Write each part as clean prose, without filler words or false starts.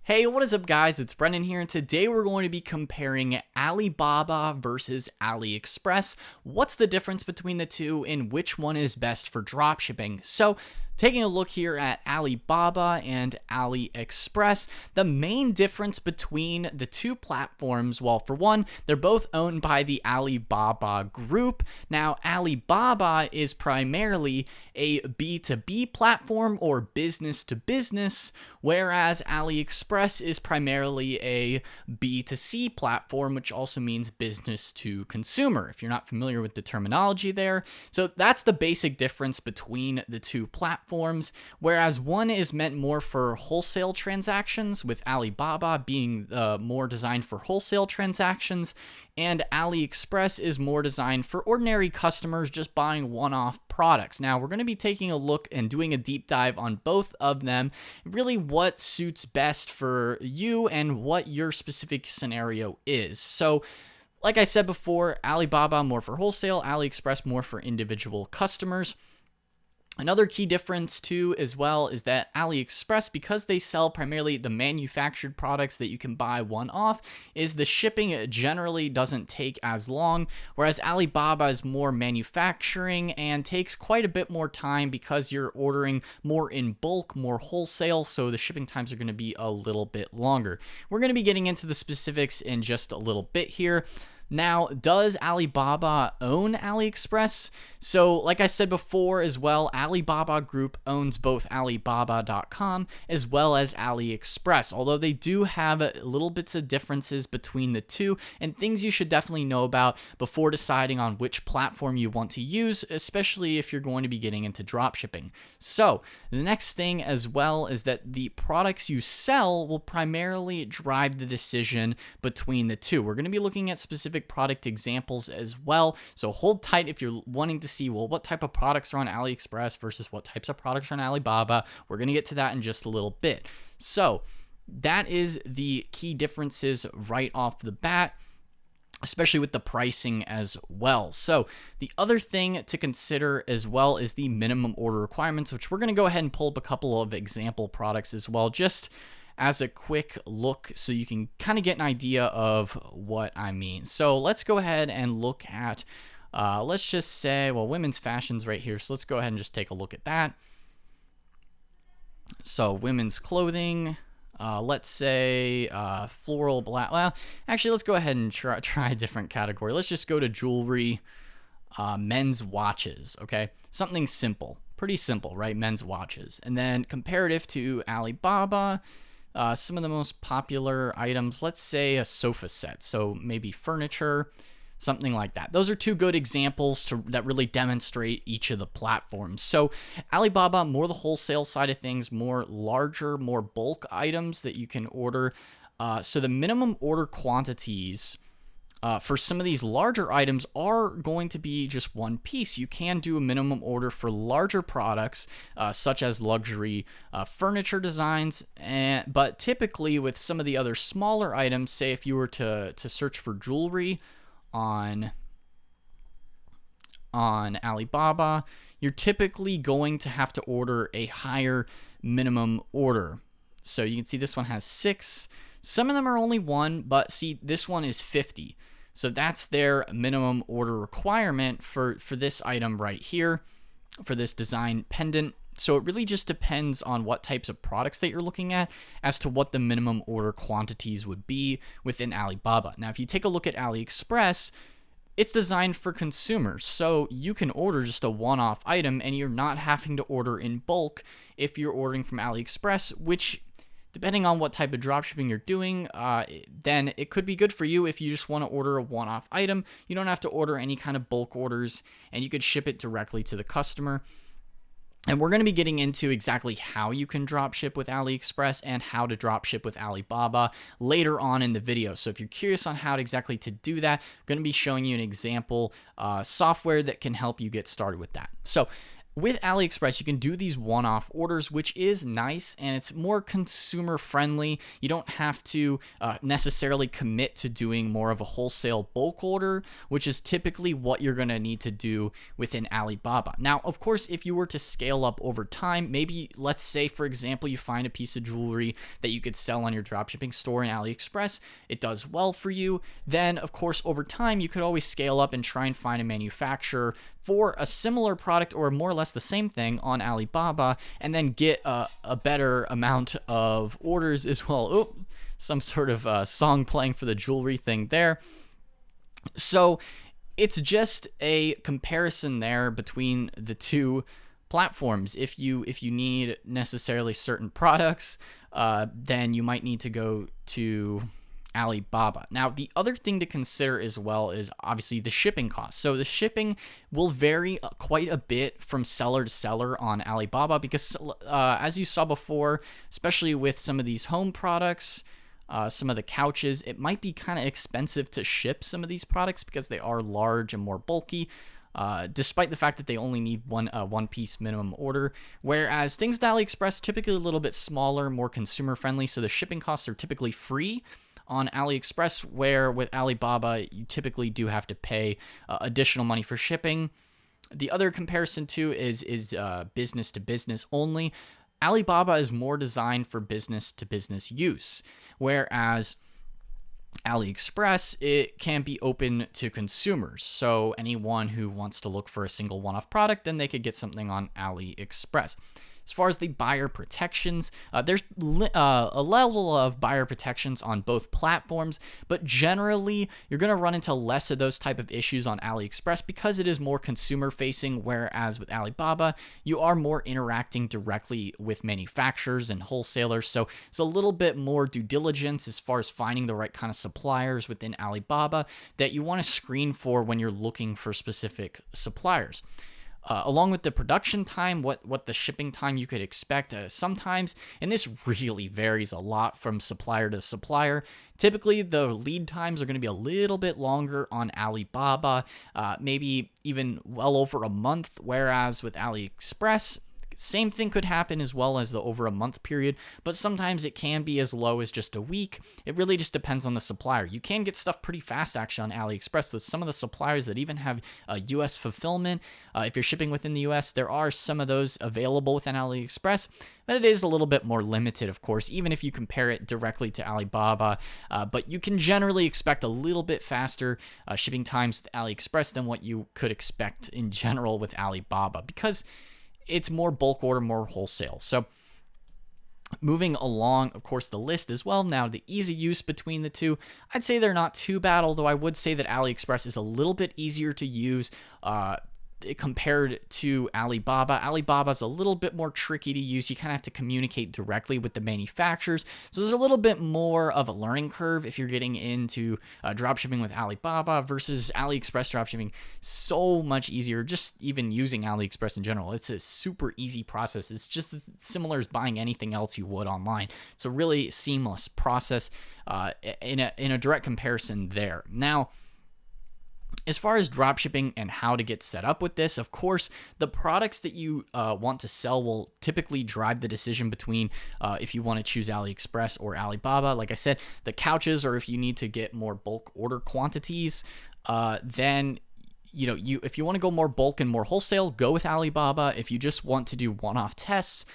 Hey, what is up guys? It's Brendan here, and today we're going to be comparing Alibaba versus AliExpress. What's the difference between the two and which one is best for dropshipping? So, taking a look here at Alibaba and AliExpress, the main difference between the two platforms, well, for one, they're both owned by the Alibaba group. Now, Alibaba is primarily a B2B platform or business to business, whereas AliExpress is primarily a B2C platform, which also means business to consumer, if you're not familiar with the terminology there. So that's the basic difference between the two platforms, whereas one is meant more for wholesale transactions, with Alibaba being more designed for wholesale transactions, and AliExpress is more designed for ordinary customers just buying one-off products. Now, we're going to be taking a look and doing a deep dive on both of them, really what suits best for you and what your specific scenario is. So, like I said before, Alibaba more for wholesale, AliExpress more for individual customers. Another key difference too as well is that AliExpress, because they sell primarily the manufactured products that you can buy one-off, is the shipping generally doesn't take as long, whereas Alibaba is more manufacturing and takes quite a bit more time because you're ordering more in bulk, more wholesale, so the shipping times are going to be a little bit longer. We're going to be getting into the specifics in just a little bit here. Now, does Alibaba own AliExpress? So, like I said before as well, Alibaba Group owns both Alibaba.com as well as AliExpress, although they do have little bits of differences between the two and things you should definitely know about before deciding on which platform you want to use, especially if you're going to be getting into dropshipping. So, the next thing as well is that the products you sell will primarily drive the decision between the two. We're going to be looking at specific product examples as well, so hold tight if you're wanting to see, well, what type of products are on AliExpress versus what types of products are on Alibaba. We're going to get to that in just a little bit. So that is the key differences right off the bat, especially with the pricing as well. So the other thing to consider as well is the minimum order requirements, which we're going to go ahead and pull up a couple of example products as well, just as a quick look so you can kind of get an idea of what I mean. So let's go ahead and look at, let's just say, well, women's fashion's right here. So let's go ahead and just take a look at that. So women's clothing, let's say floral black. Well, actually, let's go ahead and try a different category. Let's just go to jewelry, men's watches, okay? Something simple, pretty simple, right? Men's watches. And then comparative to Alibaba, some of the most popular items, let's say a sofa set, so maybe furniture, something like that. Those are two good examples that really demonstrate each of the platforms. So Alibaba, more the wholesale side of things, more larger, more bulk items that you can order. So the minimum order quantities for some of these larger items are going to be just one piece. You can do a minimum order for larger products, such as luxury furniture designs, but typically with some of the other smaller items, say if you were to search for jewelry on Alibaba, you're typically going to have to order a higher minimum order. So you can see this one has 6. Some of them are only 1, but see, this one is 50. So that's their minimum order requirement for this item right here, for this design pendant. So it really just depends on what types of products that you're looking at as to what the minimum order quantities would be within Alibaba. Now, if you take a look at AliExpress, it's designed for consumers, so you can order just a one-off item and you're not having to order in bulk if you're ordering from AliExpress, which, depending on what type of dropshipping you're doing, then it could be good for you if you just want to order a one-off item. You don't have to order any kind of bulk orders, and you could ship it directly to the customer. And we're going to be getting into exactly how you can dropship with AliExpress and how to dropship with Alibaba later on in the video. So if you're curious on how exactly to do that, I'm going to be showing you an example software that can help you get started with that. So With AliExpress, you can do these one-off orders, which is nice, and it's more consumer friendly. You don't have to necessarily commit to doing more of a wholesale bulk order, which is typically what you're going to need to do within Alibaba. Now, of course, if you were to scale up over time, maybe let's say, for example, you find a piece of jewelry that you could sell on your dropshipping store in AliExpress. It does well for you. Then, of course, over time, you could always scale up and try and find a manufacturer for a similar product or more or less the same thing on Alibaba, and then get a better amount of orders as well. Oh, some sort of song playing for the jewelry thing there. So it's just a comparison there between the two platforms. If you need necessarily certain products, then you might need to go to Alibaba. Now, the other thing to consider as well is obviously the shipping costs. So the shipping will vary quite a bit from seller to seller on Alibaba because as you saw before, especially with some of these home products, some of the couches, it might be kind of expensive to ship some of these products because they are large and more bulky. Despite the fact that they only need one piece minimum order, whereas things with AliExpress typically a little bit smaller, more consumer friendly, so the shipping costs are typically free on AliExpress, where with Alibaba you typically do have to pay additional money for shipping. The other comparison too is business to business only. Alibaba is more designed for business to business use, whereas AliExpress, it can be open to consumers. So anyone who wants to look for a single one-off product, then they could get something on AliExpress. As far as the buyer protections, there's a level of buyer protections on both platforms, but generally you're going to run into less of those type of issues on AliExpress because it is more consumer facing, whereas with Alibaba, you are more interacting directly with manufacturers and wholesalers. So it's a little bit more due diligence as far as finding the right kind of suppliers within Alibaba that you want to screen for when you're looking for specific suppliers. Along with the production time, what the shipping time you could expect sometimes, and this really varies a lot from supplier to supplier. Typically, the lead times are going to be a little bit longer on Alibaba, maybe even well over a month, whereas with AliExpress, same thing could happen as well as the over a month period, but sometimes it can be as low as just a week. It really just depends on the supplier. You can get stuff pretty fast actually on AliExpress with some of the suppliers that even have US fulfillment. If you're shipping within the US, there are some of those available within AliExpress, but it is a little bit more limited, of course, even if you compare it directly to Alibaba. But you can generally expect a little bit faster shipping times with AliExpress than what you could expect in general with Alibaba because it's more bulk order, more wholesale. So moving along, of course, the list as well. Now, the easy use between the two, I'd say they're not too bad, although I would say that AliExpress is a little bit easier to use compared to Alibaba. Alibaba's a little bit more tricky to use. You kind of have to communicate directly with the manufacturers. So there's a little bit more of a learning curve if you're getting into dropshipping with Alibaba versus AliExpress dropshipping. So much easier, just even using AliExpress in general. It's a super easy process. It's just as similar as buying anything else you would online. It's a really seamless process in a direct comparison there. Now, as far as dropshipping and how to get set up with this, of course, the products that you want to sell will typically drive the decision between if you want to choose AliExpress or Alibaba. Like I said, the couches, or if you need to get more bulk order quantities, then if you want to go more bulk and more wholesale, go with Alibaba. If you just want to do one-off tests,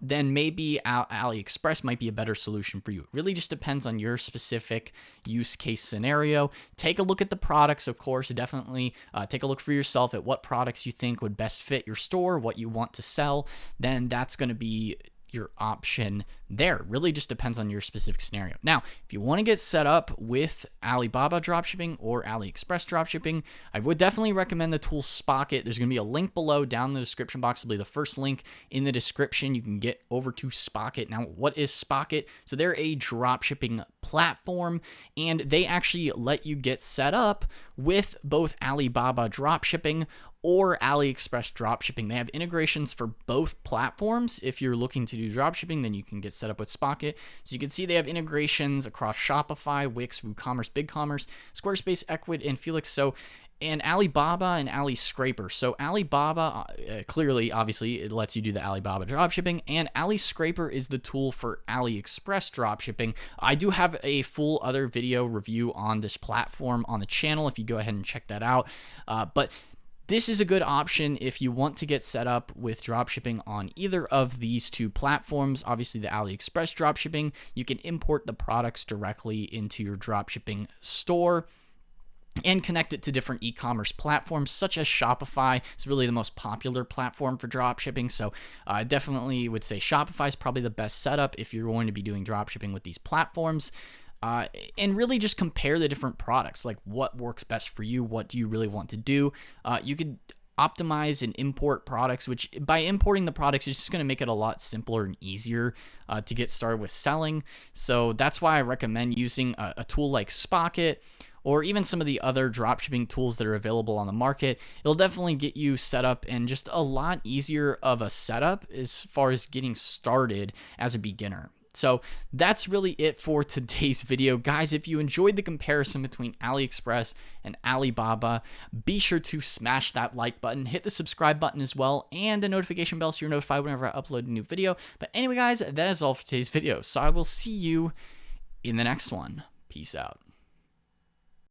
then maybe AliExpress might be a better solution for you. It really just depends on your specific use case scenario. Take a look at the products, of course. Definitely take a look for yourself at what products you think would best fit your store, what you want to sell. Then that's going to be your option there. Really just depends on your specific scenario. Now, if you want to get set up with Alibaba dropshipping or AliExpress dropshipping, I would definitely recommend the tool Spocket. There's going to be a link below down in the description box. It'll be the first link in the description. You can get over to Spocket. Now, what is Spocket? So they're a dropshipping platform, and they actually let you get set up with both Alibaba dropshipping or AliExpress dropshipping. They have integrations for both platforms. If you're looking to do dropshipping, then you can get set up with Spocket. So you can see they have integrations across Shopify, Wix, WooCommerce, BigCommerce, Squarespace, Ecwid, and Felix. So and Alibaba and AliScraper. So Alibaba, clearly, obviously, it lets you do the Alibaba dropshipping, and AliScraper is the tool for AliExpress dropshipping. I do have a full other video review on this platform on the channel if you go ahead and check that out. But this is a good option if you want to get set up with dropshipping on either of these two platforms. Obviously, the AliExpress dropshipping, you can import the products directly into your dropshipping store and connect it to different e-commerce platforms such as Shopify. It's really the most popular platform for dropshipping. So I definitely would say Shopify is probably the best setup if you're going to be doing dropshipping with these platforms. And really just compare the different products, like what works best for you, what do you really want to do. You could optimize and import products, which by importing the products, it's just going to make it a lot simpler and easier to get started with selling. So that's why I recommend using a tool like Spocket, or even some of the other dropshipping tools that are available on the market. It'll definitely get you set up and just a lot easier of a setup as far as getting started as a beginner. So that's really it for today's video. Guys, if you enjoyed the comparison between AliExpress and Alibaba, be sure to smash that like button, hit the subscribe button as well, and the notification bell so you're notified whenever I upload a new video. But anyway, guys, that is all for today's video. So I will see you in the next one. Peace out.